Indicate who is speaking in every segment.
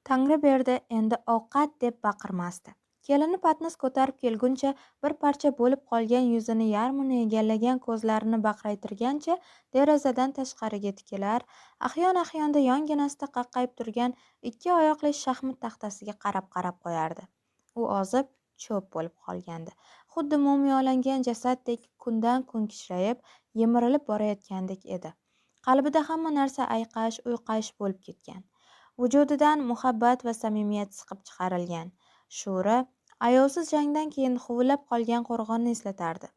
Speaker 1: Tangriberdi endi ovqat deb baqirmasdi. Kelini patnis ko'tarib kelguncha bir parcha bo'lib qolgan yuzini yarmini egallagan ko'zlarini baqraytirgancha derazadan tashqariga tikilar, ahyon-ahyonda yonginasida qaqqayib turgan ikki oyoqli shaxmat taxtasiga qarab-qarab qo'yardi. U ozib, cho'p bo'lib qolgandi. Xuddi mumiyolangan jasaddek kundan kun kichrayib, yemirilib borayotgandek edi. Qalbida hamma narsa ayqash-uyqash bo'lib ketgan. Vujudidan muhabbat va samimiyat siqib chiqarilgan. Shu'ri ayovsiz jangdan keyin huvillab qolgan qo'rg'onni eslatardi.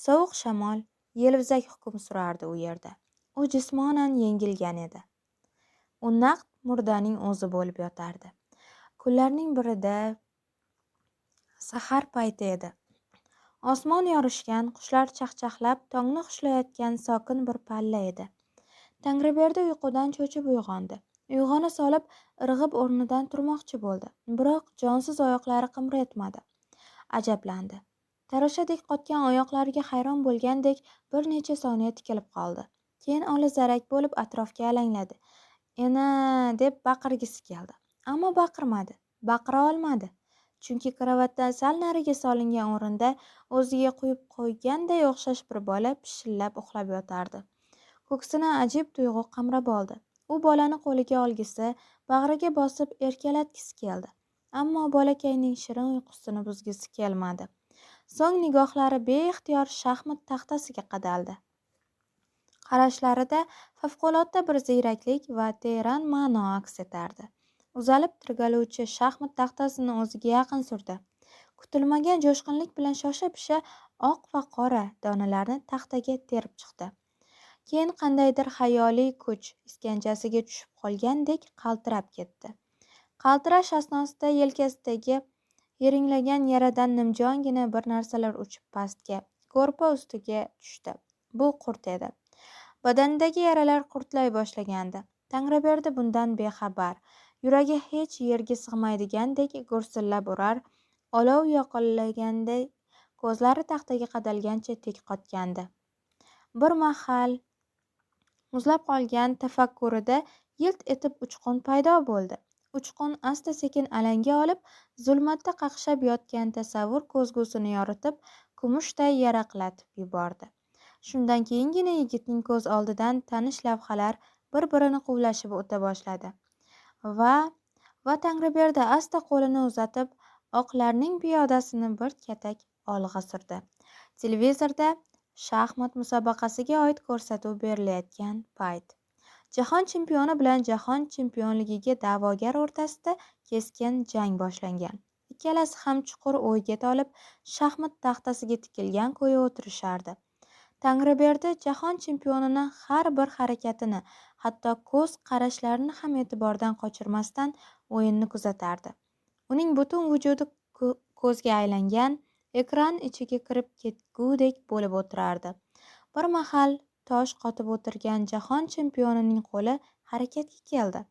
Speaker 1: Sovuq shamol, yelvizak hukm surardi u yerda. U jismonan yengilgan edi. U naqd murdaning o'zi bo'lib yotardi. Kunlarning birida sahar payti edi. Osmon yorishgan, qushlar chaqchaqlab tongni xushlayotgan sokin bir palla edi. Tangriberdi uyqudan cho'chib uyg'ondi. Uyg'ona solib irg'ib o'rnidan turmoqchi bo'ldi. Biroq jonsiz oyoqlari qimir etmadi. Ajablandi. Tarashadek qotgan oyoqlariga hayron bo'lgandek bir necha soniya tikilib qoldi. Keyin olazarak bo'lib atrofga alangladi. "Ena!" deb baqirgisi keldi. Ammo baqirmadi. Baqira olmadi. Chunki karavotdan sal nariga solingan o'rinda o'ziga quyib qo'yganday o'xshash bir bola pishillab uxlab yotardi. Ko'ksini ajib tuyg'u qamrab oldi. U bolani qo'liga olgisi, bag'riga bosib erkalatgisi keldi. Ammo bolakayning shirin uyqusini buzgisi kelmadi. So'ng nigohlari beixtiyor shaxmat taxtasiga qadaldi. Qarashlarida favqulodda bir ziyraklik va teran ma'no aks etardi. Uzalib tirgaluvchi shaxmat taxtasini o'ziga yaqin surdi. Kutilmagan jo'shqinlik bilan shosha-pisha oq va qora donalarni taxtaga terib chiqdi. Keyin qandaydir xayoliy kuch iskanjasiga tushib qolgandek qaltirab ketdi. Qaltirash asnosida yelkasidagi yeringlagan yaradan nimjongina bir narsalar uchib pastga, ko'rpa ustiga tushdi. Bu qurt edi. Badanidagi yaralar qurtlay boshlagandi. Tangriberdi bundan bexabar. Yuragi hech yerga sig'maydigandek gursillab urar, olov yoqilgandek ko'zlari taxtaga qadalgancha tik qotgandi. Bir mahal muzlab qolgan tafakkurida yilt etib uchqun paydo bo'ldi. Uchqun asta-sekin alanga olib, zulmatda qaqshab yotgan tasavvur ko'zgusini yoritib, kumushday yaraqlatib yubordi. Shundan keyingina yigitning ko'z oldidan tanish lavhalar bir-birini quvlashib o'ta boshladi. Va Tangriberdi asta qo'lini uzatib, oqlarning piyodasini bir katak olg'a surdi. Televizorda shaxmat musobaqasiga oid ko'rsatuv berilayotgan payt. Jahon chempioni bilan jahon chempionligiga da'vogar o'rtasida keskin jang boshlangan. Ikkalasi ham chuqur o'yga tolib, shaxmat taxtasiga tikilgan ko'yi o'tirishardi. Tangriberdi jahon chempionining har bir harakatini, hatto ko'z qarashlarini ham e'tibordan qochirmasdan o'yinni kuzatardi. Uning butun vujudi ko'zga aylangan, ekran ichiga kirib ketgudek bo'lib o'tirardi. Bir mahal tosh qotib o'tirgan jahon chempionining qo'li harakatga keldi.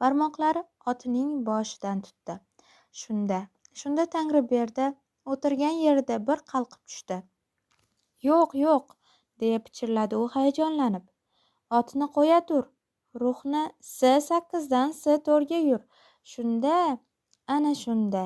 Speaker 1: Barmoqlari otining boshidan tutdi. Shunda Tangriberdi o'tirgan yerida bir qalqib tushdi. "Yo'q", deya pichirladi u hayajonlanib. "Otni qo'ya tur. Ruhni S8 dan S4 ga yur. Shunda, ana shunda"